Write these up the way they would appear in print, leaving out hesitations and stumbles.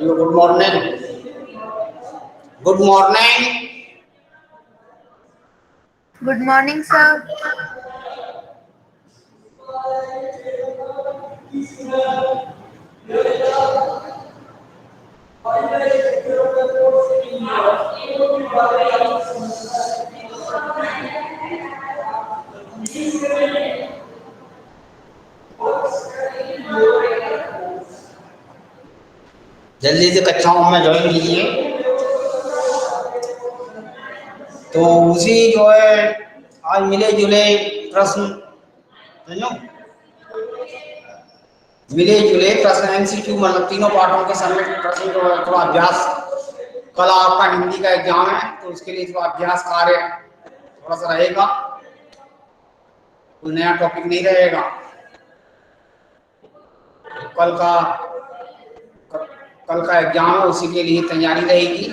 Good morning. Good morning. Good morning, sir. जल्दी से कक्षाओं में ज्वाइन कीजिए। तो उसी जो है आज मिले जुले प्रश्न मिले जुले प्रश्न एमसीक्यू मतलब तीनों पाठों के समेत प्रश्न जो है थोड़ा अभ्यास। कल आपका हिंदी का एग्जाम है तो उसके लिए थोड़ा अभ्यास कार्य थोड़ा सा रहेगा, कोई नया टॉपिक नहीं रहेगा। कल का एग्जाम है उसी के लिए तैयारी रहेगी।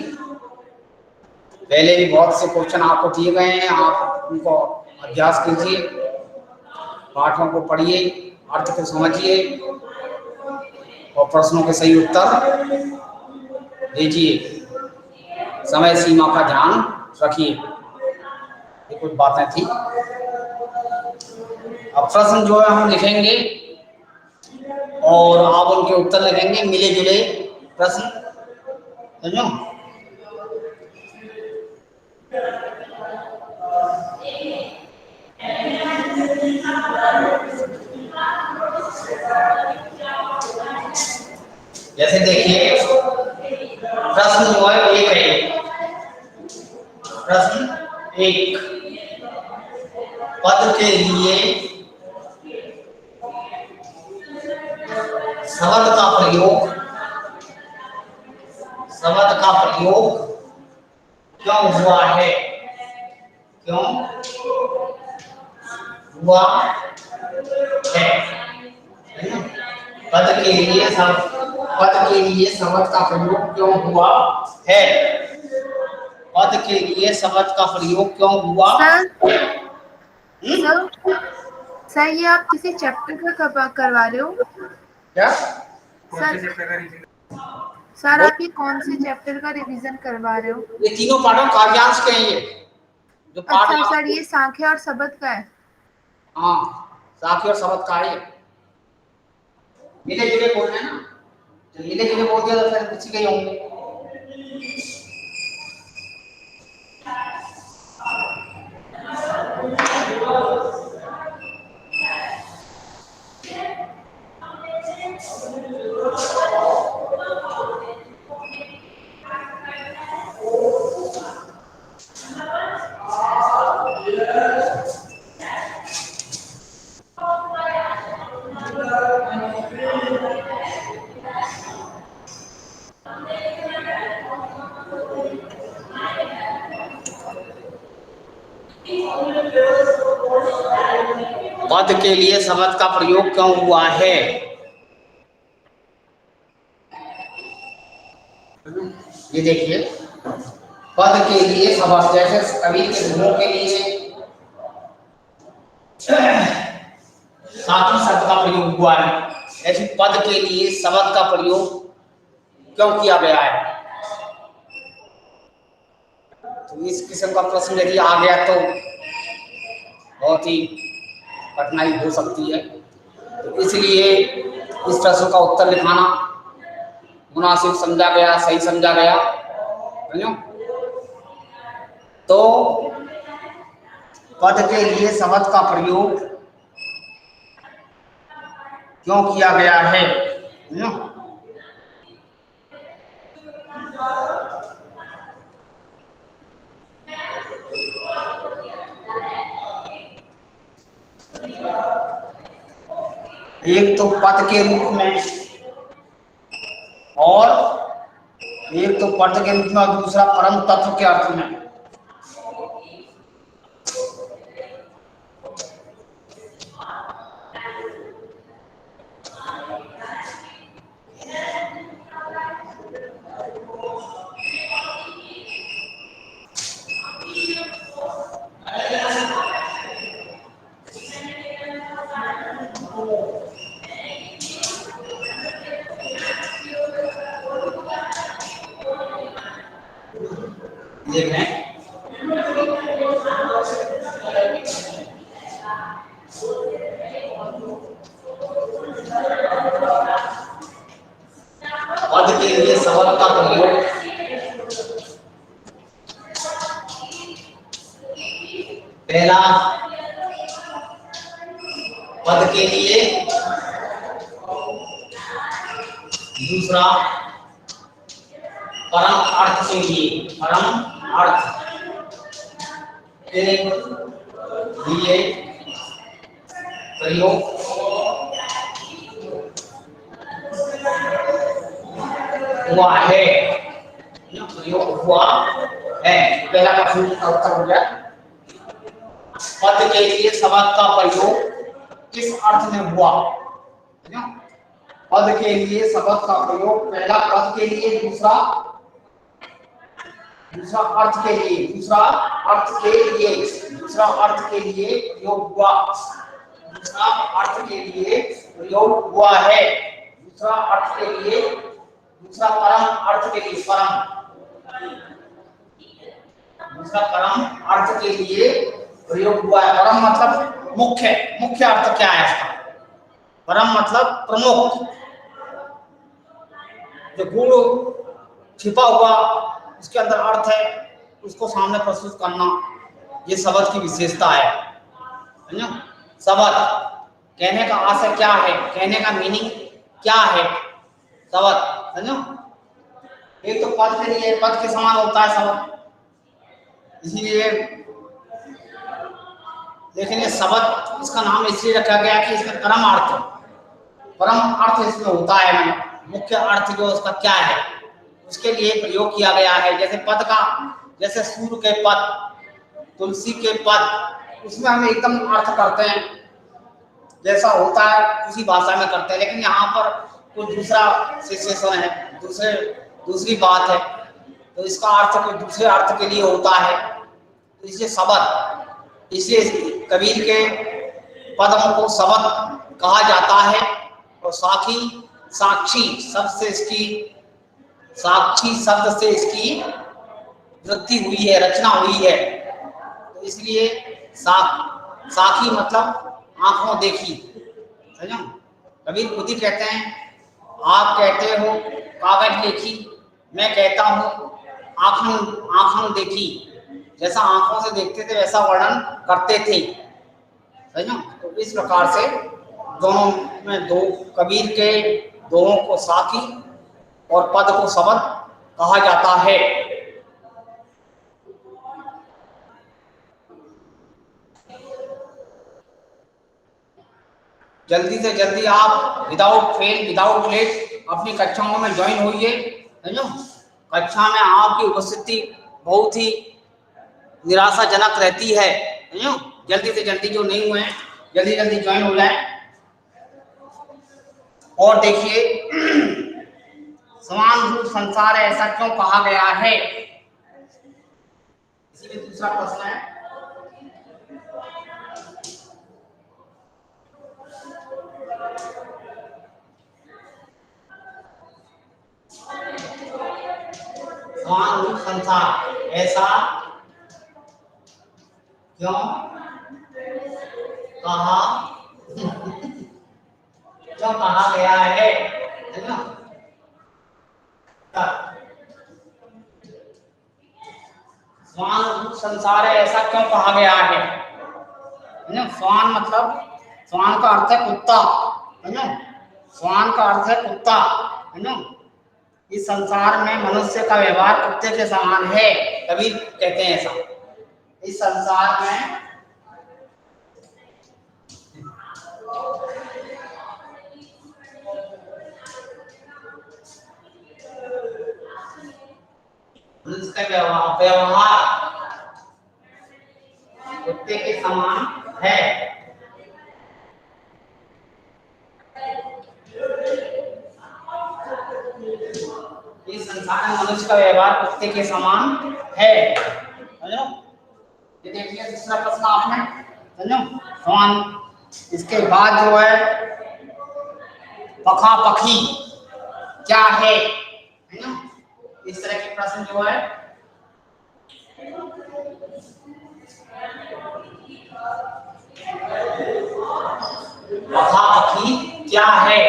पहले भी बहुत से क्वेश्चन आपको दिए गए हैं, आप उनको अभ्यास कीजिए, पाठों को पढ़िए, अर्थ को समझिए और प्रश्नों के सही उत्तर दीजिए। समय सीमा का ध्यान रखिए। ये कुछ बातें थी। अब प्रश्न जो है हम लिखेंगे और आप उनके उत्तर लिखेंगे, मिले जुले प्रश्न, समझो। जैसे देखिए प्रश्न जो है एक है, प्रश्न 1, पद के लिए शब्द का प्रयोग क्यों हुआ है? क्यों हुआ है? पद के लिए शब्द का प्रयोग क्यों हुआ है? पद के लिए शब्द का प्रयोग क्यों हुआ? सर ये आप किसी चैप्टर का करवा रहे हो क्या सर आप ये कौन से चैप्टर का रिवीजन करवा रहे हो? ये तीनों पाठों काव्यांश के हैं। ये जो पाठ अच्छा सर, ये सांख्य और शब्द का है? हाँ, सांख्य और शब्द का है। मिले जुले बोल रहे हैं ना, तो मिले जुले बोल दिया तो फिर किसी के ही होंगे। पद के लिए शब्द का प्रयोग क्यों हुआ है? ये देखिए, पद के लिए शब्द, जैसे कवि के गुणों के लिए साथी शब्द का प्रयोग हुआ है, ऐसे पद के लिए शब्द का प्रयोग क्यों किया गया है? तो इस किस्म का प्रश्न यदि आ गया तो बहुत ही कठिनाई हो सकती है। तो इसलिए इस प्रश्न का उत्तर लिखाना मुनासिब समझा गया, सही समझा गया। समझो? तो पद के लिए शब्द का प्रयोग क्यों किया गया है? समझो? एक तो पद के रूप में और एक तो पद के रूप में और दूसरा परम तत्व के अर्थ में। पद के लिए शब्द का प्रयोग पहला, पद के लिए, दूसरा परम अर्थ के लिए, परम अर्थ के लिए प्रयोग हुआ है। प्रयोग हुआ है, पहला प्रश्न का उत्तर हो गया। पद के लिए शब्द का प्रयोग किस अर्थ में हुआ? पद के लिए शब्द का प्रयोग पहला पद के लिए, दूसरा अर्थ के लिए, दूसरा अर्थ के लिए प्रयोग हुआ, दूसरा अर्थ के लिए प्रयोग हुआ है, दूसरा अर्थ के लिए, दूसरा परम अर्थ के लिए, दूसरा परम अर्थ के लिए प्रयोग हुआ है। परम मतलब मुख्य अर्थ क्या है इसका? परम मतलब प्रमुख, जो गुण छिपा हुआ उसके अंदर अर्थ है, उसको सामने प्रस्तुत करना, ये शब्द की विशेषता है। समझो? शब्द कहने का आशय क्या है, कहने का मीनिंग क्या है शब्द। समझो? एक तो पद के लिए, पद के समान होता है शब्द, इसलिए लेकिन ये शब्द इसका नाम इसलिए रखा गया कि इसमें परम अर्थ इसमें होता है, मुख्य अर्थ जो उसका क्या है उसके लिए प्रयोग किया गया है। जैसे पद का, जैसे सूर्य के पद, तुलसी के पद, उसमें हम एकदम अर्थ करते हैं जैसा होता है उसी भाषा में करते हैं, लेकिन यहाँ पर कुछ दूसरा सिचुएशन है, दूसरी बात है, तो इसका अर्थ कोई दूसरे अर्थ के लिए होता है। तो इसलिए शब्द, इसलिए कबीर के पदों को शब्द कहा जाता है। और साक्षी शब्द से इसकी वृद्धि हुई है, रचना हुई है। तो इसलिए साखी मतलब आंखों देखी, समझो। कबीर खुद ही कहते हैं, आप कहते हो कागज देखी, मैं कहता हूँ आंखों देखी। जैसा आंखों से देखते थे वैसा वर्णन करते थे, समझो। तो इस प्रकार से दोनों में दो, कबीर के दोनों को साखी और पद को शब्द कहा जाता है। जल्दी से जल्दी आप विदाउट लेट अपनी कक्षाओं में ज्वाइन होइए, समझो। कक्षा में आपकी उपस्थिति बहुत ही निराशाजनक रहती है, समझो। जल्दी से जल्दी जो नहीं हुए हैं जल्दी ज्वाइन हो जाए। और देखिए, समान रूप संसार है ऐसा क्यों कहा गया है, इसी में दूसरा प्रश्न है। समान रूप संसार ऐसा क्यों कहा गया है ना। समान रूप संसार है ऐसा क्यों कहा गया है ना। स्वान मतलब, स्वान का अर्थ है कुत्ता, है ना। स्वान का अर्थ है कुत्ता, है ना। इस संसार में मनुष्य का व्यवहार कुत्ते के समान है, कबीर कहते हैं ऐसा। इस संसार में मनुष्य का व्यवहार कुत्ते के समान है। इस संसार में मनुष्य का व्यवहार कुत्ते के समान है, समझो। ये देखिए दूसरा प्रश्न आपने, समझो। समान, इसके बाद जो है पखा पखी क्या है ना। इस तरह के प्रश्न जो है पखा पखी क्या है।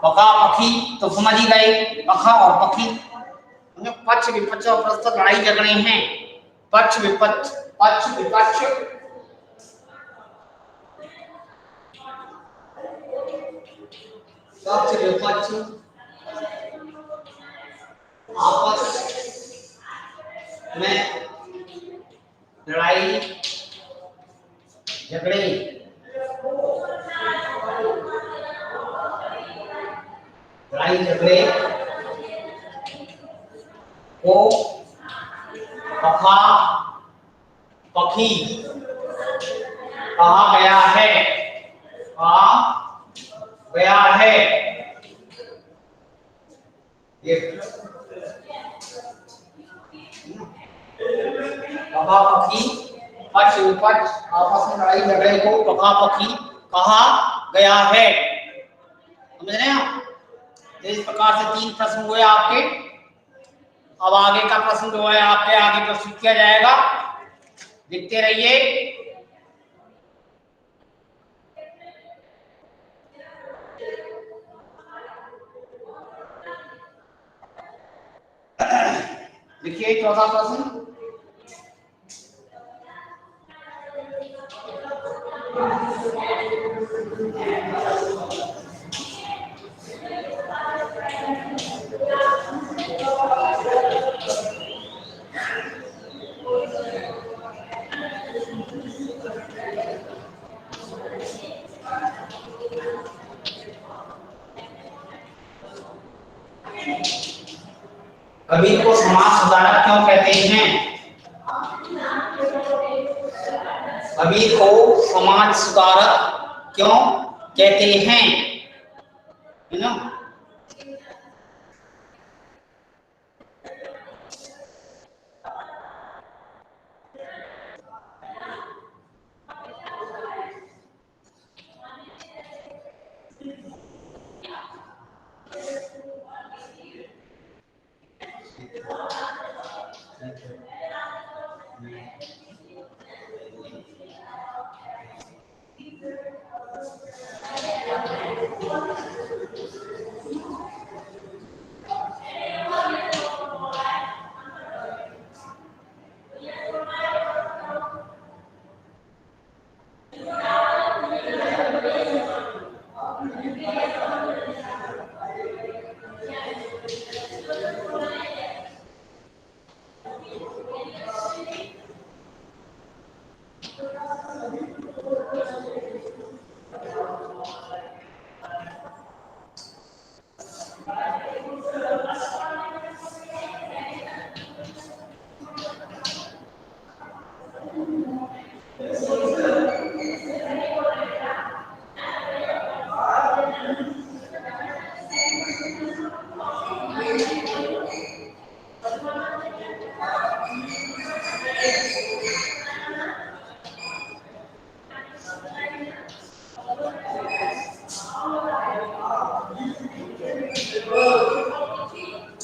पखा पखी तो समझ ही गए, पखा और पखी, पक्ष विपक्ष और परस्पर लड़ाई झगड़े हैं। पक्ष विपक्ष आपस में लड़ाई झगड़े, को पखा पखी कहा गया है, ये पखा पखी, पक्ष विपक्ष आपस में लड़ाई झगड़े को पखा पखी कहा गया है, समझ रहे हैं आप। इस प्रकार से 3 प्रश्न हुए आपके। अब आगे का प्रश्न जो है आपके आगे प्रस्तुत किया जाएगा, देखते रहिए। देखिए चौथा प्रश्न, कबीर को समाज सुधारक क्यों कहते हैं? कबीर को समाज सुधारक क्यों कहते हैं? है ना?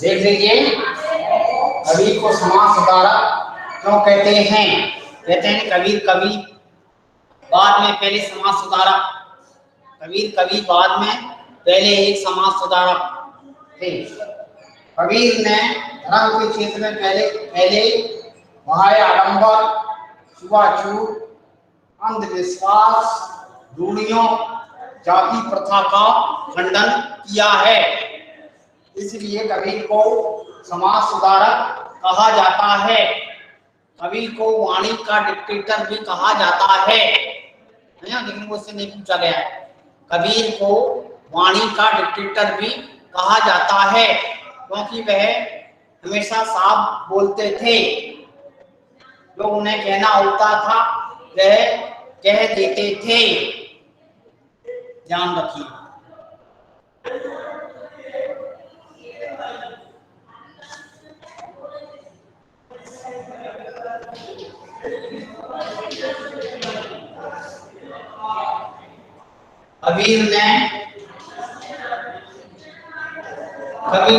देख लीजिए, कबीर को समाज सुधारक क्यों कहते हैं? कहते हैं कबीर कवि बाद में पहले समाज सुधारक, कबीर कवि बाद में पहले एक समाज सुधारक थे। कबीर ने धर्म के क्षेत्र में पहले बाह्य आडंबर, छुआछूत, अंधविश्वास, रूढ़ियों, जाति प्रथा का खंडन किया है। इसलिए कबीर को समाज सुधारक कहा जाता है। कबीर को वाणी का डिक्टेटर भी कहा जाता है, लेकिन वो उससे नहीं पूछा गया है। कबीर को वाणी का डिक्टेटर भी कहा जाता है क्योंकि वह हमेशा साफ बोलते थे। जो उन्हें कहना होता था वह कह देते थे। ध्यान रखिए। कबीर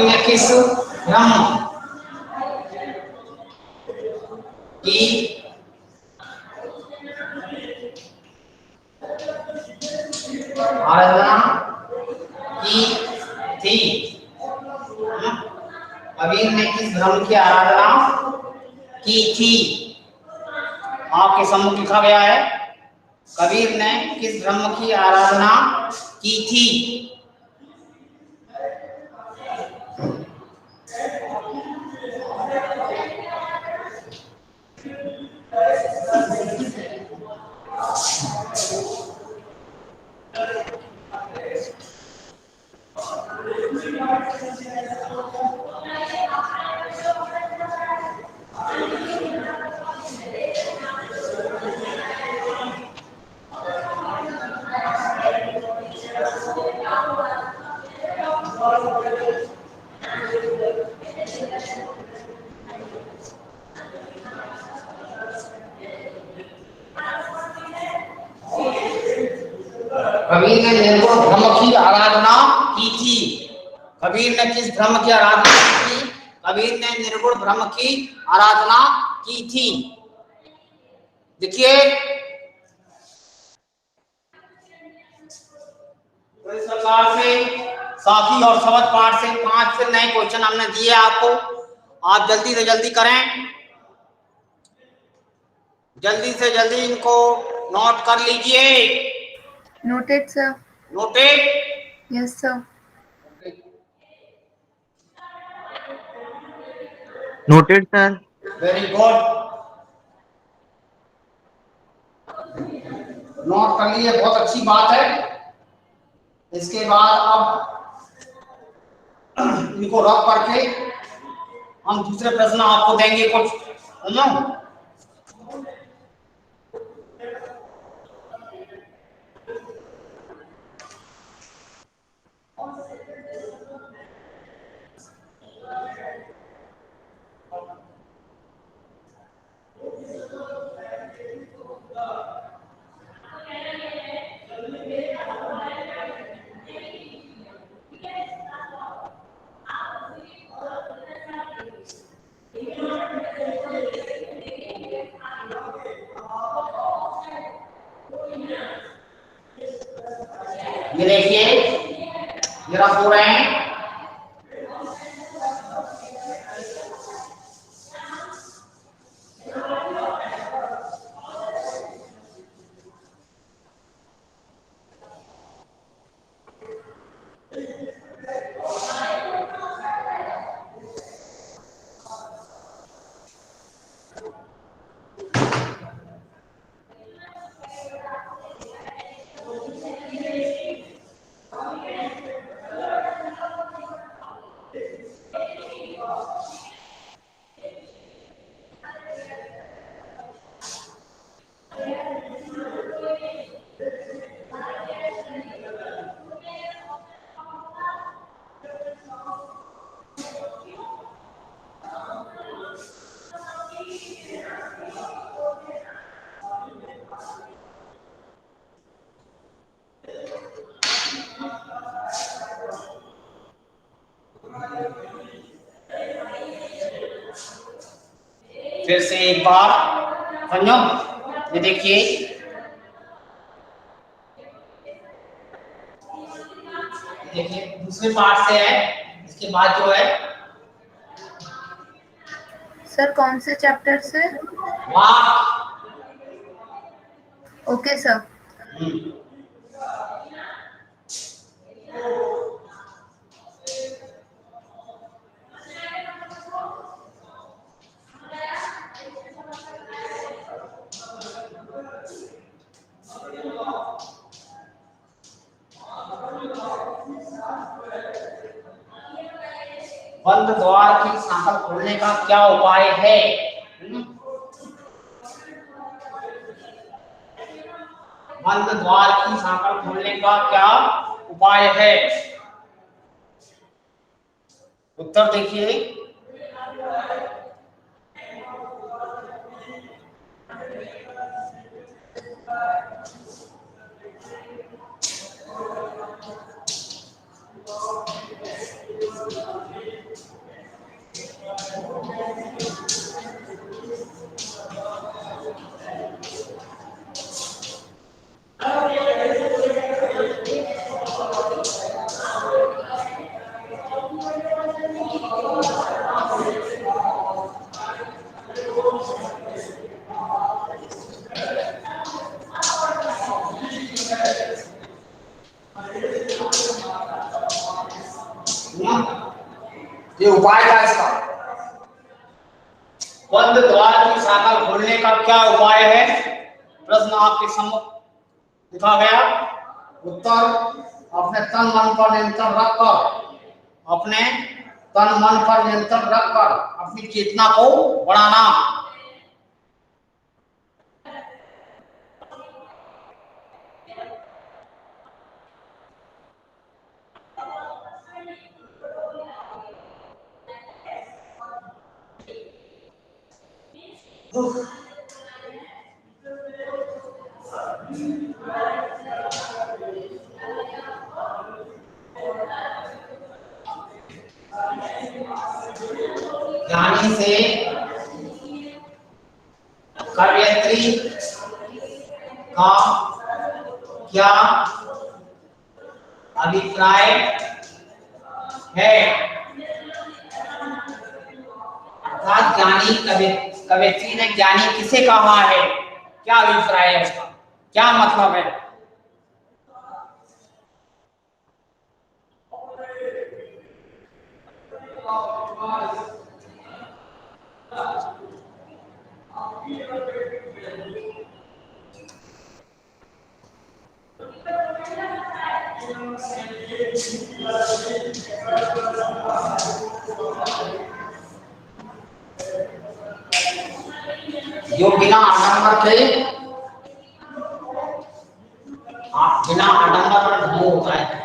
ने किस ब्रह्म की आराधना की थी? कबीर ने किस धर्म की आराधना की थी? आपके सम्मुख लिखा गया है, कबीर ने किस धर्म की आराधना की थी? कबीर ने निर्गुण ब्रह्म की आराधना की थी। कबीर ने किस ब्रह्म की आराधना की थी? कबीर ने निर्गुण ब्रह्म की आराधना की थी। देखिए, तो इस प्रकार से साखी और शब्द पाठ से 5 फिर नए क्वेश्चन हमने दिए आपको। आप जल्दी से जल्दी करें, जल्दी से जल्दी इनको नोट कर लीजिए। Noted sir. Noted? Yes sir. Noted sir. Very good, note कर लिए, बहुत अच्छी बात है। इसके बाद अब इनको रख करके हम दूसरे प्रश्न आपको देंगे कुछ, समझो। ये देखिए, ये रफ हो रहे हैं। फिर से एक बार समझो, ये देखिए, दूसरे पार्ट से है। इसके बाद जो है, सर कौन से चैप्टर से? वाह, ओके सर। बंद द्वार की सांकल खोलने का क्या उपाय है? बंद द्वार की सांकल खोलने का क्या उपाय है? उत्तर देखिए। ये उपाय क्या इसका? बंद द्वार की सांकल खोलने का क्या उपाय है? प्रश्न आपके सम्मुख लिखा गया। उत्तर, अपने तन मन पर नियंत्रण रखकर, अपने तन मन पर नियंत्रण रखकर अपनी चेतना को बढ़ाना। ज्ञानी से कवयित्री का क्या अभिप्राय है? अर्थात ज्ञानी कवयित्री ने ज्ञानी किसे कहा है, क्या अभिप्राय है उसका, क्या मतलब है? जो बिना आडंबर के, बिना आडंबर का धर्म होता है।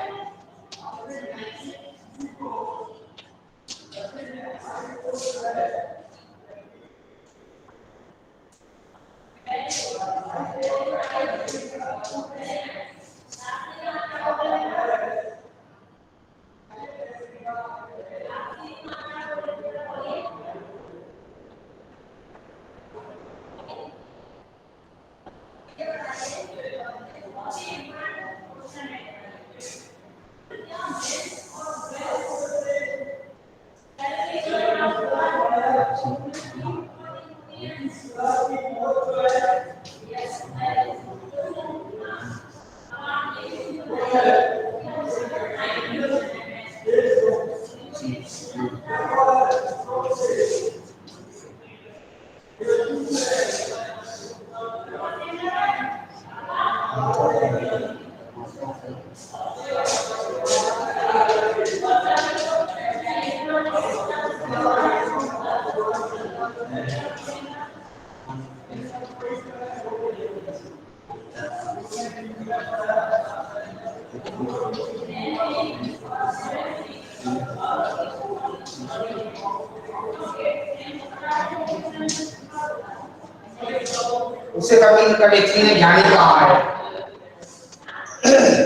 उसे कवयित्री ने ज्ञानी कहा है।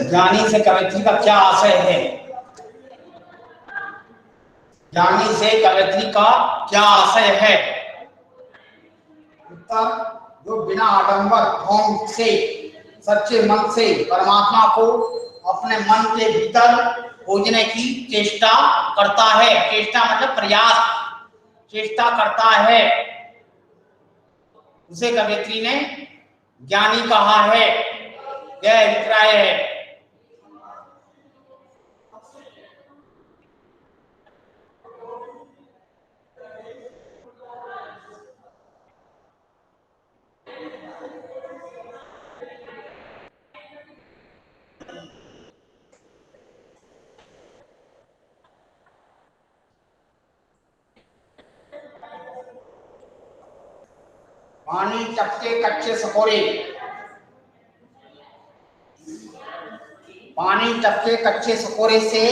ज्ञानी से कवयित्री का क्या आशय है? ज्ञानी से कवयित्री का क्या आशय है? उत्तर, जो बिना आडंबर भाव से, सच्चे मन से परमात्मा को अपने मन के भीतर खोजने की चेष्टा करता है। चेष्टा मतलब प्रयास, चेष्टा करता है, उसे कवयित्री ने ज्ञानी कहा है। यह अभिप्राय है। पानी टपके कच्चे सकोरे, पानी टपके कच्चे सकोरे से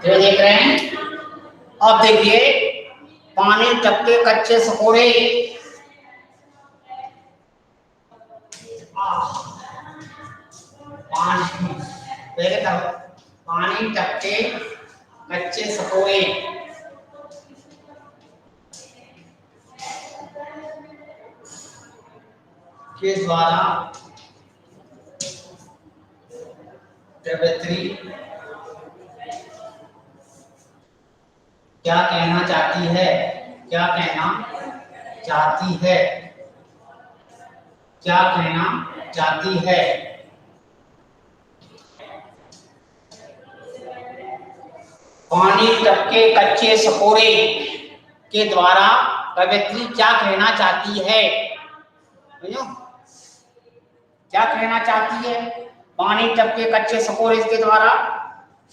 देख रहे हैं। अब देखिए, पानी टपके कच्चे सकोरे, पानी टपके कच्चे सकोरे के द्वारा कवयित्री क्या कहना चाहती है? क्या कहना चाहती है? क्या कहना चाहती है? पानी टपके कच्चे सकोरे के द्वारा कवयित्री क्या कहना चाहती है? क्या कहना चाहती है? पानी टपके कच्चे सकोरे के द्वारा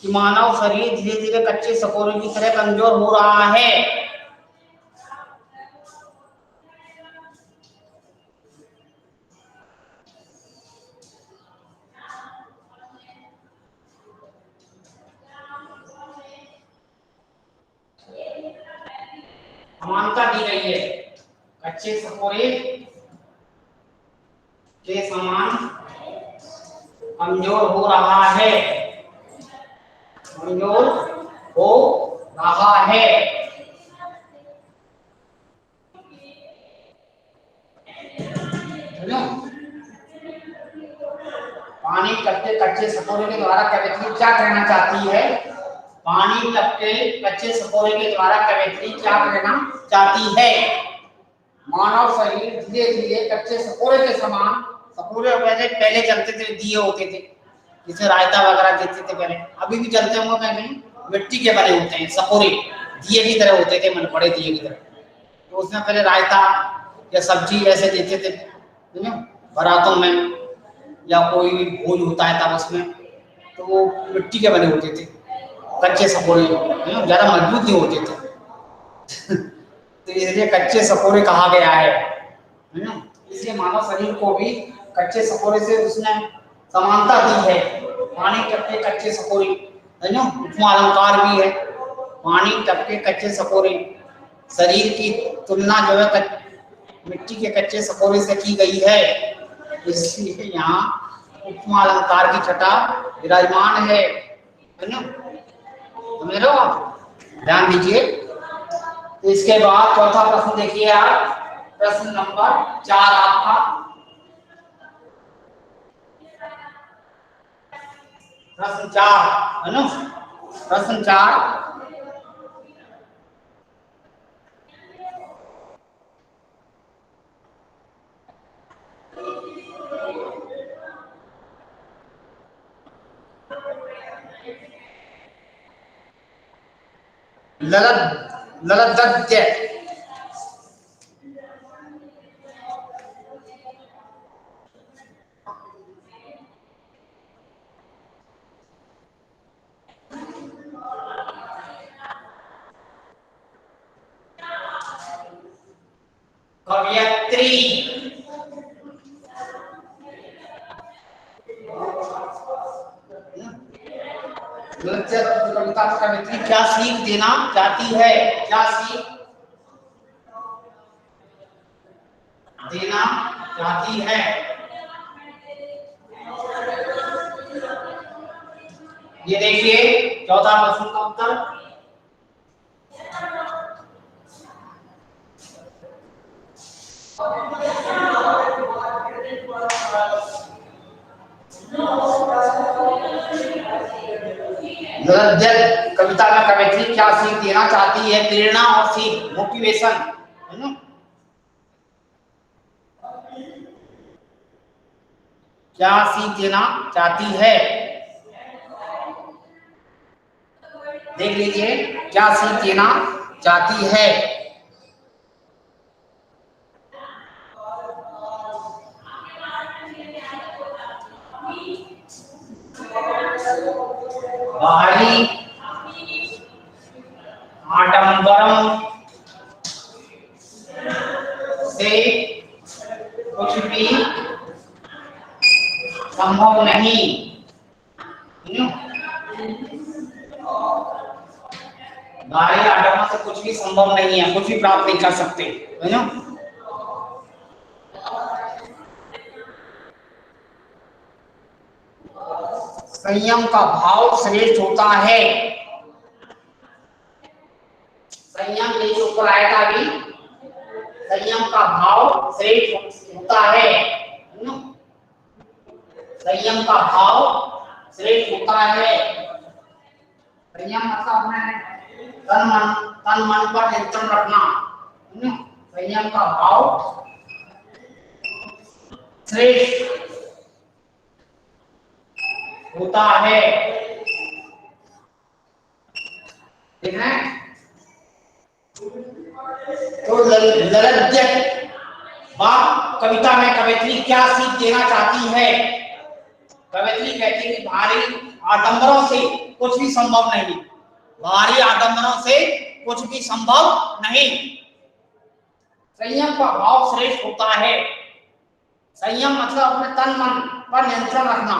कि मानव शरीर धीरे धीरे कच्चे सकोरे की तरह कमजोर हो रहा है। समानता दी गई है, कच्चे सकोरे के समान कमजोर हो रहा है, कमजोर हो रहा है। कच्चे सपोरे के द्वारा कवियत्री क्या कहना चाहती है? पानी टपके कच्चे सपोरे के द्वारा कवियत्री क्या कहना चाहती है? मानव शरीर धीरे धीरे कच्चे सपोरे के समान, सपोरे पहले चलते थे, दिए होते थे जिसमें रायता वगैरह देते थे पहले, अभी भी चलते होंगे पहले, मिट्टी के बने होते हैं सपोरे, दिए की तरह होते थे, मन बड़े दिए की तरह। तो उसमें पहले रायता या सब्जी ऐसे देते थे बारातों में, या कोई भी भोज होता है तब उसमें, तो वो मिट्टी के बने होते थे कच्चे सपोरे, ज्यादा मजबूत नहीं होते थे। तो इसलिए कच्चे सपोरे कहा गया है ना। इसलिए मानव शरीर को भी कच्चे सपोरे से उसने समानता दी है। पानी टपके कच्चे सपोरे है ना, उपमा अलंकार भी है। पानी टपके कच्चे सपोरे, शरीर की तुलना जो है मिट्टी के कच्चे सपोरे से की गई है, इसलिए यहाँ उपमा अलंकार की छटा विराजमान है ना। समझ रहे हो आप, ध्यान दीजिए। तो इसके बाद चौथा प्रश्न देखिए आप, प्रश्न नंबर 4 आपका, प्रश्न 4 है ना, प्रश्न 4, ललद्य कवयत्री, कविता कवित्री क्या सीख देना चाहती है? क्या सीख देना चाहती है? ये देखिए चौथा प्रश्न का उत्तर, कविता में कवित्री क्या सीख देना चाहती है? प्रेरणा और सीख, मोटिवेशन है ना। क्या सीख देना चाहती है? देख लीजिए, क्या सीख देना चाहती है? बाहरी आडंबरों से कुछ भी संभव नहीं, बाहरी आडंबर से कुछ भी संभव नहीं है, कुछ भी प्राप्त नहीं कर सकते है ना। संयम का भाव श्रेष्ठ होता है, संयम के ऊपर आएगा भी, संयम का भाव श्रेष्ठ होता है, संयम का भाव श्रेष्ठ होता है। संयम मतलब अपने तन मन पर नियंत्रण रखना, संयम का भाव श्रेष्ठ होता है, ठीक है। तो ललद्य कविता में कवित्री क्या सीख देना चाहती है? कवित्री कहती है कि भारी आडंबरों से कुछ भी संभव नहीं, भारी आडंबरों से कुछ भी संभव नहीं, संयम का भाव श्रेष्ठ होता है। संयम मतलब अपने तन मन पर नियंत्रण रखना।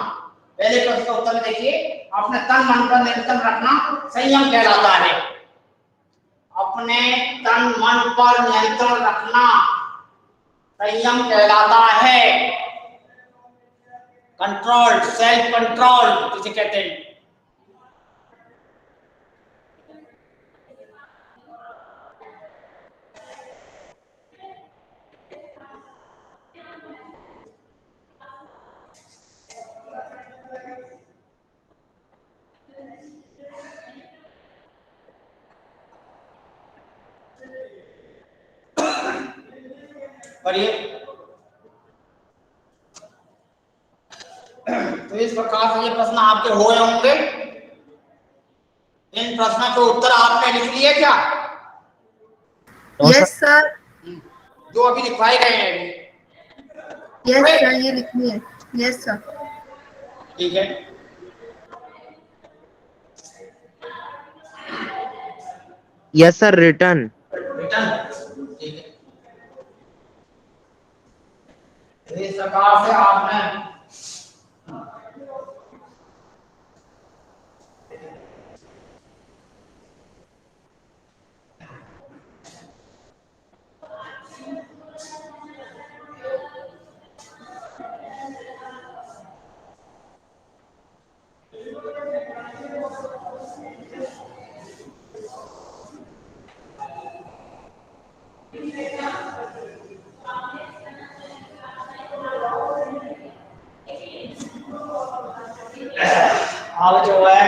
पहले प्रश्न का उत्तर देखिए, अपने तन मन पर नियंत्रण रखना संयम कहलाता है। अपने तन मन पर नियंत्रण रखना संयम कहलाता है। कंट्रोल, सेल्फ कंट्रोल जिसे कहते हैं। करिए। तो इस प्रकार से ये प्रश्न आपके हुए होंगे। इन प्रश्नों के उत्तर आपने लिख लिए क्या? Yes sir. जो अभी लिखवाए गए हैं अभी। यस सर, ये लिखनी है। Yes sir. ठीक है। Yes, sir. Written. रिटर्न। ठीक है। तो इस प्रकार से आपने अब जो है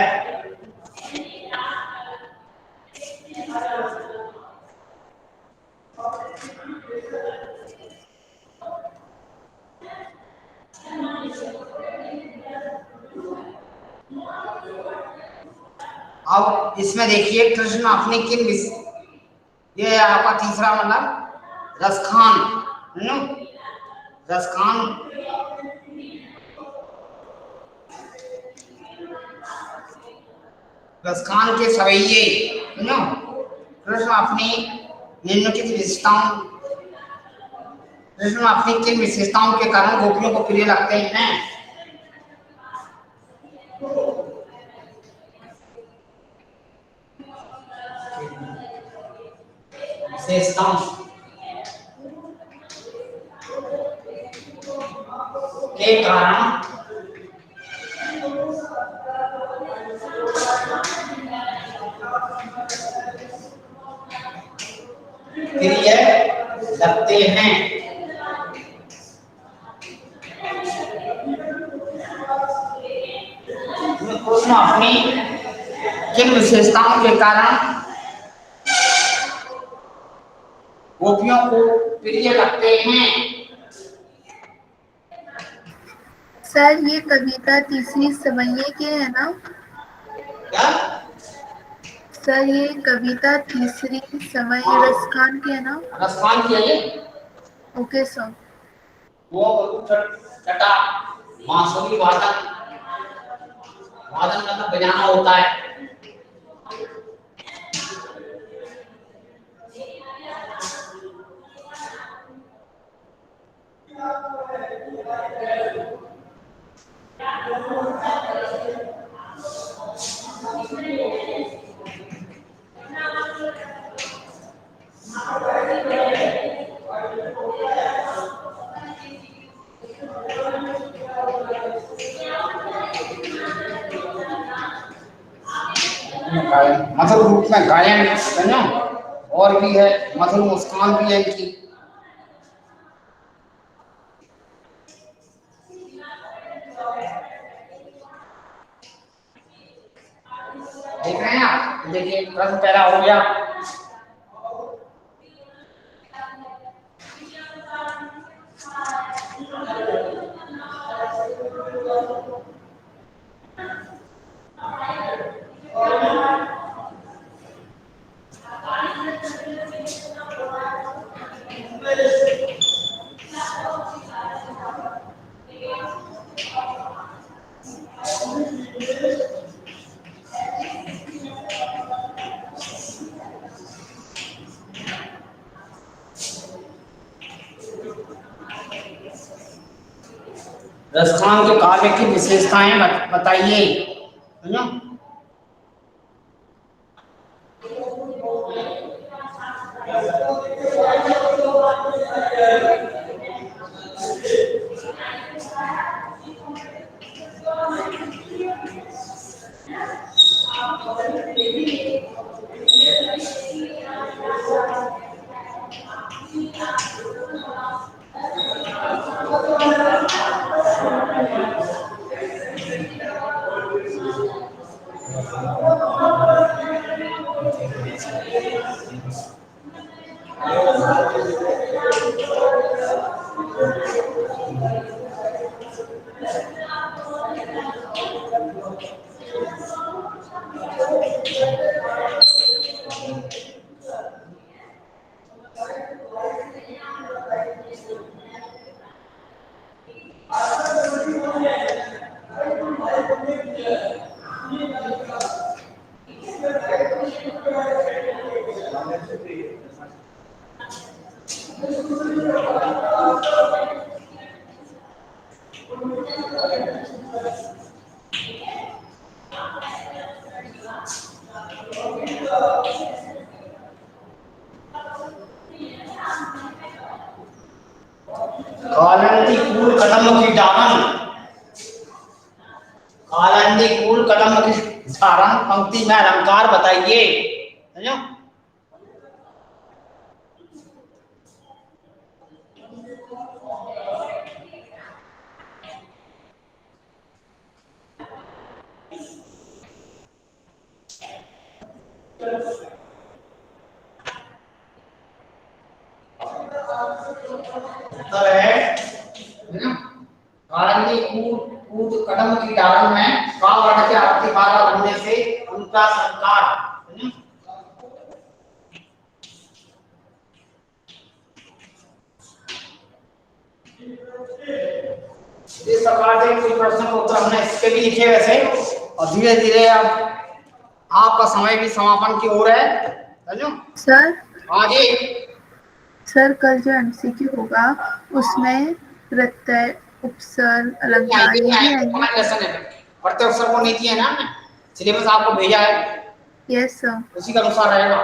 अब इसमें देखिए कृष्ण अपनी किन ये आपका तीसरा मतलब रसखान है ना। रसखान रसखान के सवैये है ना। कृष्ण अपनी निम्नलिखित विशेषताओं कृष्ण अपनी किन विशेषताओं के कारण गोपियों को प्रिय लगते हैं? विशेषताओं के कारण प्रिय लगते हैं। कृष्ण अपनी किन विशेषताओं के कारण गोपियों को प्रिय लगते हैं? सर ये कविता तीसरी सवैये के है ना? क्या? सर ये कविता तीसरी सवैये रसखान के है ना? रसखान की है ये। Okay sir. वो छठा बांसुरी वादन वादन मतलब बजाना होता है। मधुर रूप में गायन है ना। और भी है मधुर मुस्कान भी है इनकी। देख रहे हैं आप? देखिए प्रश्न पहला हो गया। रसखान के काव्य की विशेषताएं बताइए है ना। कालंदी फूल कदम की डालन, कालंदी फूल कदम की धारण, पंक्ति में अलंकार बताइए। समझो? उत्तर है ना? कालंदी फूल फूल कदम की डालन में का वर्ण के आरती बारह बनने से उनका संकार। है ना? इस प्रकार से कुछ प्रश्न का उत्तर हमने इसके भी लिखे वैसे, और धीरे धीरे अब आपका समय भी समापन की ओर है। समझो? सर हाँ जी। सर कल जो एमसीक्यू होगा उसमें प्रत्यय, उपसर्ग, अलंकार ये भी आएंगे। लेसन है, प्रत्यय अवसर को नीति है ना, सिलेबस आपको भेजा है, यस सर। उसी के अनुसार रहेगा,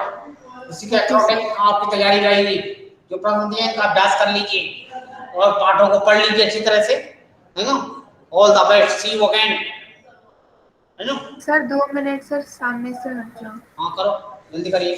उसी के अकॉर्डिंग आपकी तैयारी रहेगी। जो प्रश्न दिए हैं इनका अभ्यास कर लीजिए और पाठों को पढ़ लीजिए अच्छी तरह से। है ना? All the best, see you again. है ना? सर 2 मिनट सर, सामने से हट जाओ। हाँ करो, जल्दी करिए।